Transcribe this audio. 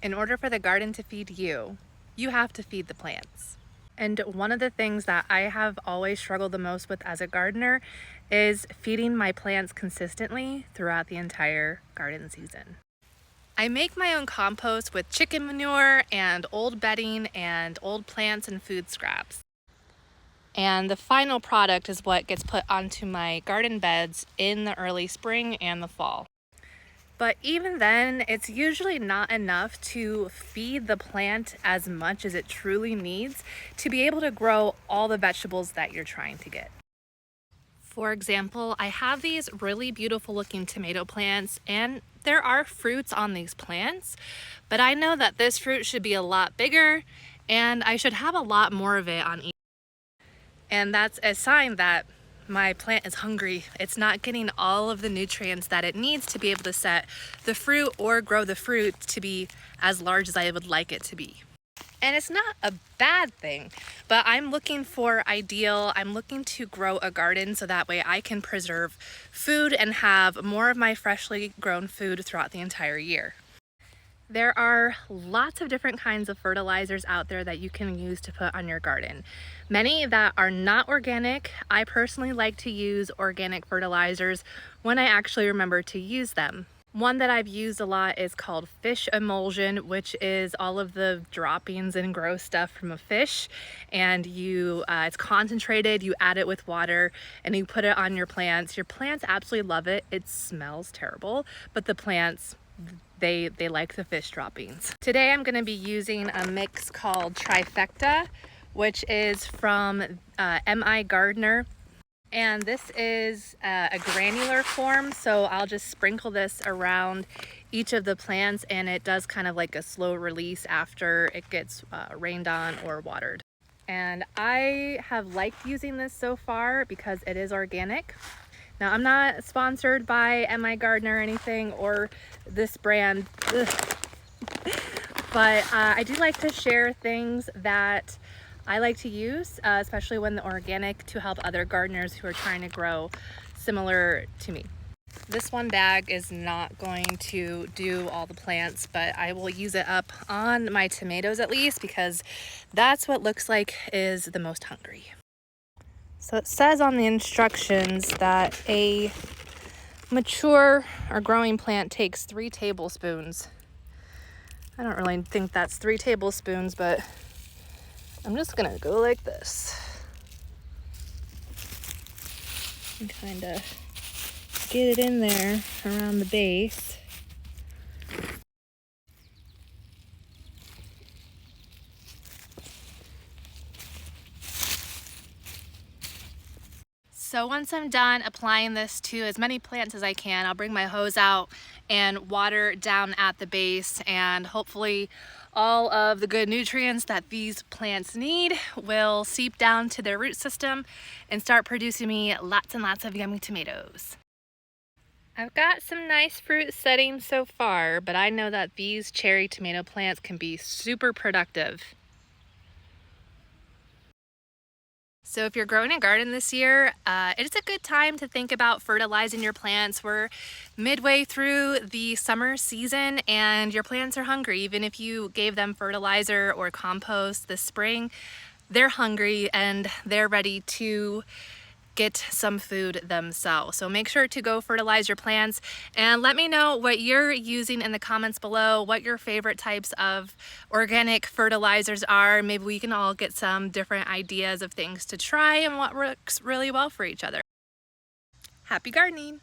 In order for the garden to feed you, you have to feed the plants. And one of the things that I have always struggled the most with as a gardener is feeding my plants consistently throughout the entire garden season. I make my own compost with chicken manure and old bedding and old plants and food scraps. And the final product is what gets put onto my garden beds in the early spring and the fall. But even then, it's usually not enough to feed the plant as much as it truly needs to be able to grow all the vegetables that you're trying to get. For example, I have these really beautiful looking tomato plants, and there are fruits on these plants, but I know that this fruit should be a lot bigger and I should have a lot more of it on each. And that's a sign that my plant is hungry. It's not getting all of the nutrients that it needs to be able to set the fruit or grow the fruit to be as large as I would like it to be. And it's not a bad thing, but I'm looking for ideal. I'm looking to grow a garden so that way I can preserve food and have more of my freshly grown food throughout the entire year. There are lots of different kinds of fertilizers out there that you can use to put on your garden. Many that are not organic. I personally like to use organic fertilizers when I actually remember to use them. One that I've used a lot is called fish emulsion, which is all of the droppings and gross stuff from a fish, and it's concentrated. You add it with water and you put it on your plants. Your plants absolutely love it. It smells terrible, but the plants, they like the fish droppings. Today I'm going to be using a mix called Trifecta, which is from M.I. Gardner. And this is a granular form, so I'll just sprinkle this around each of the plants, and it does kind of like a slow release after it gets rained on or watered. And I have liked using this so far because it is organic. Now, I'm not sponsored by M.I. Gardner or anything, or this brand, but I do like to share things that I like to use, especially when they're organic, to help other gardeners who are trying to grow similar to me. This one bag is not going to do all the plants, but I will use it up on my tomatoes at least, because that's what looks like is the most hungry. So it says on the instructions that a mature or growing plant takes 3 tablespoons. I don't really think that's 3 tablespoons, but I'm just gonna go like this and kind of get it in there around the base. So once I'm done applying this to as many plants as I can, I'll bring my hose out and water down at the base, and hopefully all of the good nutrients that these plants need will seep down to their root system and start producing me lots and lots of yummy tomatoes. I've got some nice fruit setting so far, but I know that these cherry tomato plants can be super productive. So if you're growing a garden this year, it's a good time to think about fertilizing your plants. We're midway through the summer season and your plants are hungry. Even if you gave them fertilizer or compost this spring, they're hungry and they're ready to get some food themselves. So make sure to go fertilize your plants, and let me know what you're using in the comments below, what your favorite types of organic fertilizers are. Maybe we can all get some different ideas of things to try and what works really well for each other. Happy gardening!